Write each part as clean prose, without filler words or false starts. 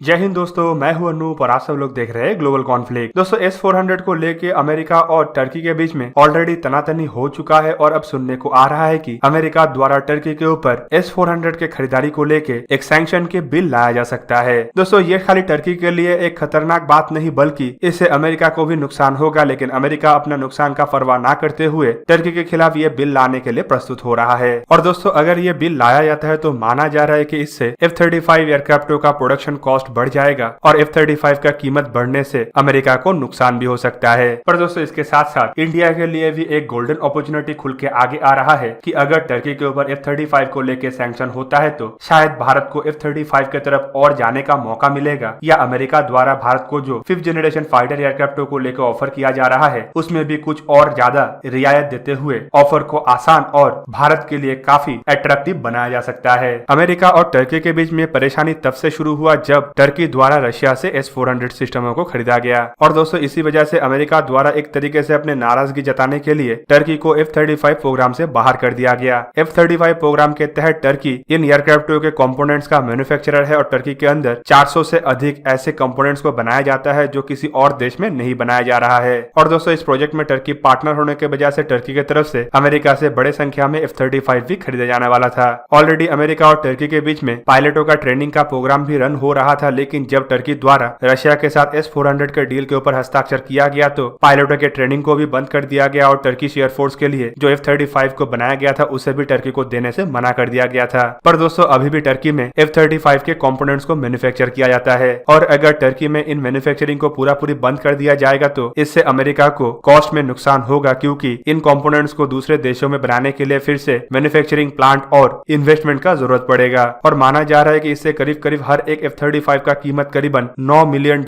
जय हिंद दोस्तों, मैं हूं अनूप और आप सब लोग देख रहे हैं ग्लोबल कॉन्फ्लिक्ट। दोस्तों S-400 को लेके अमेरिका और टर्की के बीच में ऑलरेडी तनातनी हो चुका है और अब सुनने को आ रहा है कि अमेरिका द्वारा टर्की के ऊपर S-400 के खरीदारी को लेके एक सैंक्शन के बिल लाया जा सकता है। दोस्तों ये खाली टर्की के लिए एक खतरनाक बात नहीं बल्कि इससे अमेरिका को भी नुकसान होगा, लेकिन अमेरिका अपना नुकसान का परवाह न करते हुए टर्की के खिलाफ ये बिल लाने के लिए प्रस्तुत हो रहा है। और दोस्तों अगर ये बिल लाया जाता है तो माना जा रहा है कि इससे F-35 एयरक्राफ्टों का प्रोडक्शन कॉस्ट बढ़ जाएगा और F-35 का कीमत बढ़ने से अमेरिका को नुकसान भी हो सकता है। पर दोस्तों इसके साथ साथ इंडिया के लिए भी एक गोल्डन अपॉर्चुनिटी खुल के आगे आ रहा है कि अगर टर्की के ऊपर F-35 को लेकर सैंक्शन होता है तो शायद भारत को F-35 की तरफ और जाने का मौका मिलेगा, या अमेरिका द्वारा भारत को जो 5th जनरेशन फाइटर एयरक्राफ्टों को लेकर ऑफर किया जा रहा है उसमें भी कुछ और ज्यादा रियायत देते हुए ऑफर को आसान और भारत के लिए काफी अट्रैक्टिव बनाया जा सकता है। अमेरिका और टर्की के बीच में परेशानी तब से शुरू हुआ जब टर्की द्वारा रशिया से S-400 सिस्टमों को खरीदा गया। और दोस्तों इसी वजह से अमेरिका द्वारा एक तरीके से अपने नाराजगी जताने के लिए टर्की को F-35 प्रोग्राम से बाहर कर दिया गया। F-35 प्रोग्राम के तहत टर्की इन एयरक्राफ्टों के कंपोनेंट्स का मैन्युफैक्चरर है और टर्की के अंदर 400 से अधिक ऐसे कंपोनेंट्स को बनाया जाता है जो किसी और देश में नहीं बनाया जा रहा है। और दोस्तों इस प्रोजेक्ट में टर्की पार्टनर होने के वजह से टर्की की तरफ से अमेरिका से बड़े संख्या में F-35 भी खरीदा जाने वाला था। ऑलरेडी अमेरिका और टर्की के बीच में पायलटों का ट्रेनिंग का प्रोग्राम भी रन हो रहा था, लेकिन जब टर्की द्वारा रशिया के साथ S-400 के डील के ऊपर हस्ताक्षर किया गया तो पायलटों के ट्रेनिंग को भी बंद कर दिया गया और टर्किश एयरफोर्स के लिए जो F-35 को बनाया गया था उसे भी टर्की को देने से मना कर दिया गया था। पर दोस्तों अभी भी टर्की में F-35 के कंपोनेंट्स को मैन्युफैक्चर किया जाता है और अगर टर्की में इन मैन्युफैक्चरिंग को पूरी बंद कर दिया जाएगा तो इससे अमेरिका को कॉस्ट में नुकसान होगा, क्योंकि इन कंपोनेंट्स को दूसरे देशों में बनाने के लिए फिर से मैन्युफैक्चरिंग प्लांट और इन्वेस्टमेंट का जरूरत पड़ेगा। और माना जा रहा है कि इससे करीब करीब हर एक F-35 का कीमत करीबन $9 मिलियन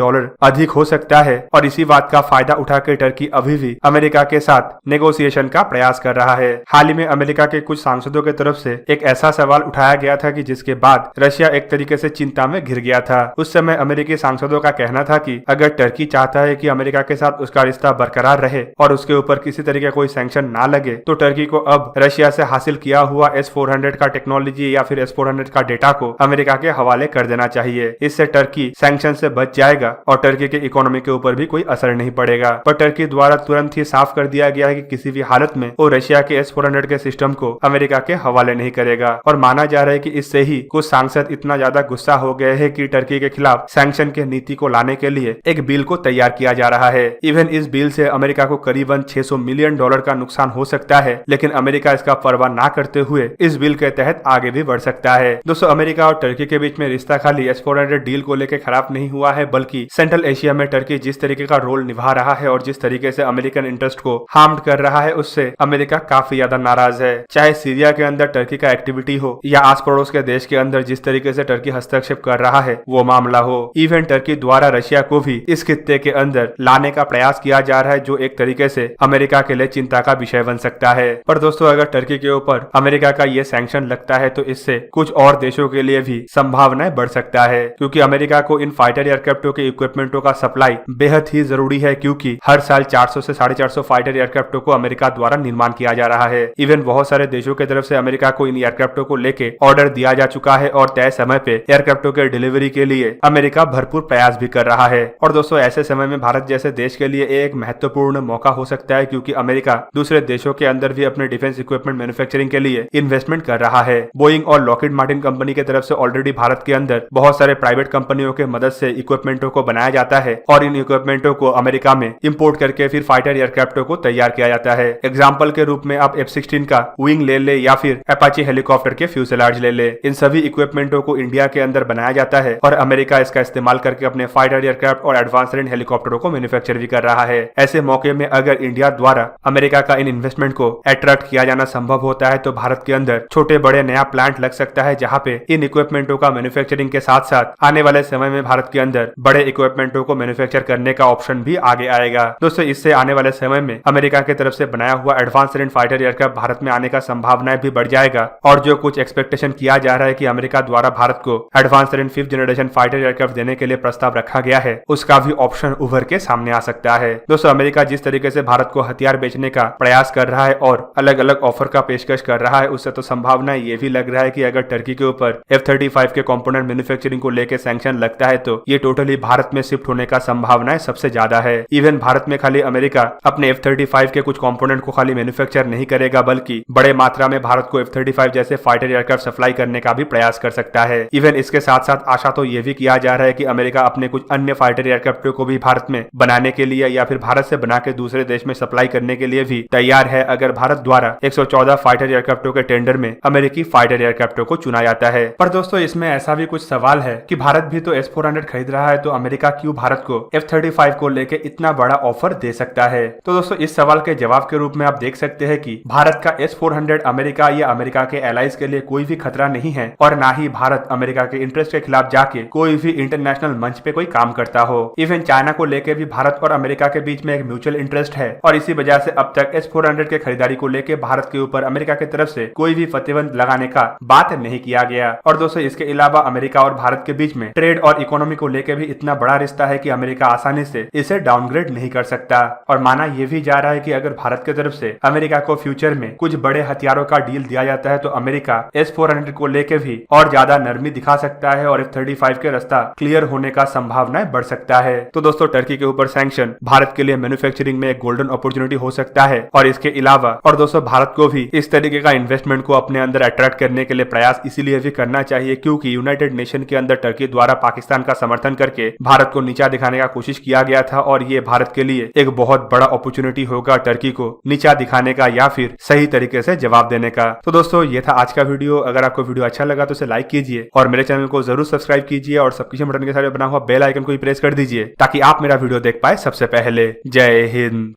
अधिक हो सकता है। और इसी बात का फायदा उठाकर टर्की अभी भी अमेरिका के साथ नेगोशिएशन का प्रयास कर रहा है। हाल ही में अमेरिका के कुछ सांसदों की तरफ से एक ऐसा सवाल उठाया गया था कि जिसके बाद रशिया एक तरीके से चिंता में घिर गया था। उस समय अमेरिकी सांसदों का कहना था कि अगर टर्की चाहता है कि अमेरिका के साथ उसका रिश्ता बरकरार रहे और उसके ऊपर किसी तरीके कोई सैंक्शन ना लगे तो टर्की को अब रशिया से हासिल किया हुआ S-400 का टेक्नोलॉजी या फिर S-400 का डेटा को अमेरिका के हवाले कर देना चाहिए। इससे टर्की सैंक्शन से बच जाएगा और टर्की के इकोनॉमी के ऊपर भी कोई असर नहीं पड़ेगा। पर टर्की द्वारा तुरंत ही साफ कर दिया गया है कि किसी भी हालत में वो रशिया के S-400 के सिस्टम को अमेरिका के हवाले नहीं करेगा। और माना जा रहा है कि इससे ही कुछ सांसद इतना ज्यादा गुस्सा हो गए हैं कि टर्की के खिलाफ सैंक्शन के नीति को लाने के लिए एक बिल को तैयार किया जा रहा है। इवन इस बिल से अमेरिका को करीबन $600 मिलियन का नुकसान हो सकता है, लेकिन अमेरिका इसका परवाह ना करते हुए इस बिल के तहत आगे भी बढ़ सकता है। दोस्तों अमेरिका और टर्की के बीच में रिश्ता खाली S-400 डील को लेकर खराब नहीं हुआ है, बल्कि सेंट्रल एशिया में टर्की जिस तरीके का रोल निभा रहा है और जिस तरीके से अमेरिकन इंटरेस्ट को हार्म कर रहा है उससे अमेरिका काफी ज्यादा नाराज है। चाहे सीरिया के अंदर टर्की का एक्टिविटी हो या आस पड़ोस के देश के अंदर जिस तरीके से टर्की हस्तक्षेप कर रहा है वो मामला हो, इवन टर्की द्वारा रशिया को भी इस खित्ते के अंदर लाने का प्रयास किया जा रहा है, जो एक तरीके से अमेरिका के लिए चिंता का विषय बन सकता है। पर दोस्तों अगर टर्की के ऊपर अमेरिका का ये सैंक्शन लगता है तो इससे कुछ और देशों के लिए भी संभावनाएं बढ़ सकता है, क्योंकि अमेरिका को इन फाइटर एयरक्राफ्टों के इक्विपमेंटों का सप्लाई बेहद ही जरूरी है, क्योंकि हर साल 400 से 450 फाइटर एयरक्राफ्टों को अमेरिका द्वारा निर्माण किया जा रहा है। इवन बहुत सारे देशों की तरफ से अमेरिका को इन एयरक्राफ्टों को लेके ऑर्डर दिया जा चुका है और तय समय पे एयरक्राफ्टों के डिलीवरी के लिए अमेरिका भरपूर प्रयास भी कर रहा है। और दोस्तों ऐसे समय में भारत जैसे देश के लिए एक महत्वपूर्ण मौका हो सकता है, क्योंकि अमेरिका दूसरे देशों के अंदर भी अपने डिफेंस इक्विपमेंट मैन्युफैक्चरिंग के लिए इन्वेस्टमेंट कर रहा है। बोइंग और लॉकहीड मार्टिन कंपनी की तरफ से ऑलरेडी भारत के अंदर बहुत सारे प्राइवेट कंपनियों के मदद से इक्विपमेंटों को बनाया जाता है और इन इक्विपमेंटों को अमेरिका में इंपोर्ट करके फिर फाइटर एयरक्राफ्टों को तैयार किया जाता है। एग्जांपल के रूप में आप F-16 का विंग ले ले या फिर अपाचे हेलीकॉप्टर के फ्यूसेलाज ले ले। इन सभी इक्विपमेंटों को इंडिया के अंदर बनाया जाता है और अमेरिका इसका इस्तेमाल करके अपने फाइटर एयरक्राफ्ट और एडवांस्ड हेलीकॉप्टरों को मैन्युफैक्चर भी कर रहा है। ऐसे मौके में अगर इंडिया द्वारा अमेरिका का इन इन्वेस्टमेंट को अट्रैक्ट किया जाना संभव होता है तो भारत के अंदर छोटे बड़े नया प्लांट लग सकता है, जहाँ पे इन इक्विपमेंटों का मैन्युफैक्चरिंग के साथ साथ आने वाले समय में भारत के अंदर बड़े इक्विपमेंटों को मैन्युफैक्चर करने का ऑप्शन भी आगे आएगा। दोस्तों इससे आने वाले समय में अमेरिका की तरफ से बनाया हुआ एडवांस्ड फाइटर एयरक्राफ्ट भारत में आने का संभावनाएं भी बढ़ जाएगा और जो कुछ एक्सपेक्टेशन किया जा रहा है कि अमेरिका द्वारा भारत को advanced 5th generation fighter aircraft देने के लिए प्रस्ताव रखा गया है उसका भी ऑप्शन उभर के सामने आ सकता है। दोस्तों अमेरिका जिस तरीके से भारत को हथियार बेचने का प्रयास कर रहा है और अलग अलग ऑफर का पेशकश कर रहा है, उससे तो संभावना ये भी लग रहा है कि अगर टर्की के ऊपर F-35 के कंपोनेंट मैन्युफैक्चरिंग को लेकर सैंक्शन लगता है तो ये टोटली भारत में शिफ्ट होने का संभावना सबसे ज्यादा है। इवन भारत में खाली अमेरिका अपने F-35 के कुछ कंपोनेंट को खाली मैन्युफैक्चर नहीं करेगा बल्कि बड़े मात्रा में भारत को F-35 जैसे फाइटर एयरक्राफ्ट सप्लाई करने का भी प्रयास कर सकता है। इवन इसके साथ साथ आशा तो ये भी किया जा रहा है कि अमेरिका अपने कुछ अन्य फाइटर एयरक्राफ्ट को भी भारत में बनाने के लिए या फिर भारत से बना के दूसरे देश में सप्लाई करने के लिए भी तैयार है अगर भारत द्वारा 114 फाइटर एयरक्राफ्टों के टेंडर में अमेरिकी फाइटर एयरक्राफ्टों को चुना जाता है। पर दोस्तों इसमें ऐसा भी कुछ सवाल है कि भारत भी तो S-400 खरीद रहा है तो अमेरिका क्यों भारत को F-35 को लेके इतना बड़ा ऑफर दे सकता है। तो दोस्तों इस सवाल के जवाब के रूप में आप देख सकते हैं कि भारत का S-400 अमेरिका या अमेरिका के एलाइज के लिए कोई भी खतरा नहीं है और ना ही भारत अमेरिका के इंटरेस्ट के खिलाफ जाके कोई भी इंटरनेशनल मंच पे कोई काम करता हो। इवन चाइना को लेके भी भारत और अमेरिका के बीच में एक म्यूचुअल इंटरेस्ट है और इसी वजह से अब तक S-400 के खरीदारी को लेके भारत के ऊपर अमेरिका की तरफ से कोई भी प्रतिबंध लगाने का बात नहीं किया गया। और दोस्तों इसके अलावा अमेरिका और भारत के बीच में ट्रेड और इकोनॉमी को लेकर भी इतना बड़ा रिश्ता है कि अमेरिका आसानी से इसे डाउनग्रेड नहीं कर सकता। और माना यह भी जा रहा है कि अगर भारत की तरफ से अमेरिका को फ्यूचर में कुछ बड़े हथियारों का डील दिया जाता है तो अमेरिका S-400 को लेकर भी और ज्यादा नरमी दिखा सकता है और F-35 के रास्ता क्लियर होने का संभावना बढ़ सकता है। तो दोस्तों टर्की के ऊपर सैंक्शन भारत के लिए मैन्युफैक्चरिंग में एक गोल्डन अपॉर्चुनिटी हो सकता है और इसके अलावा और दोस्तों भारत को भी इस तरीके का इन्वेस्टमेंट को अपने अंदर अट्रैक्ट करने के लिए प्रयास इसीलिए भी करना चाहिए क्योंकि यूनाइटेड नेशन के अंदर टर्की द्वारा पाकिस्तान का समर्थन करके भारत को नीचा दिखाने का कोशिश किया गया था और ये भारत के लिए एक बहुत बड़ा अपॉर्चुनिटी होगा टर्की को नीचा दिखाने का या फिर सही तरीके से जवाब देने का। तो दोस्तों ये था आज का वीडियो। अगर आपको वीडियो अच्छा लगा तो इसे लाइक कीजिए और मेरे चैनल को जरूर सब्सक्राइब कीजिए और सब्सक्रिप्शन बटन के साथ बना हुआ बेल आइकन को भी प्रेस कर दीजिए ताकि आप मेरा वीडियो देख पाए सबसे पहले। जय हिंद।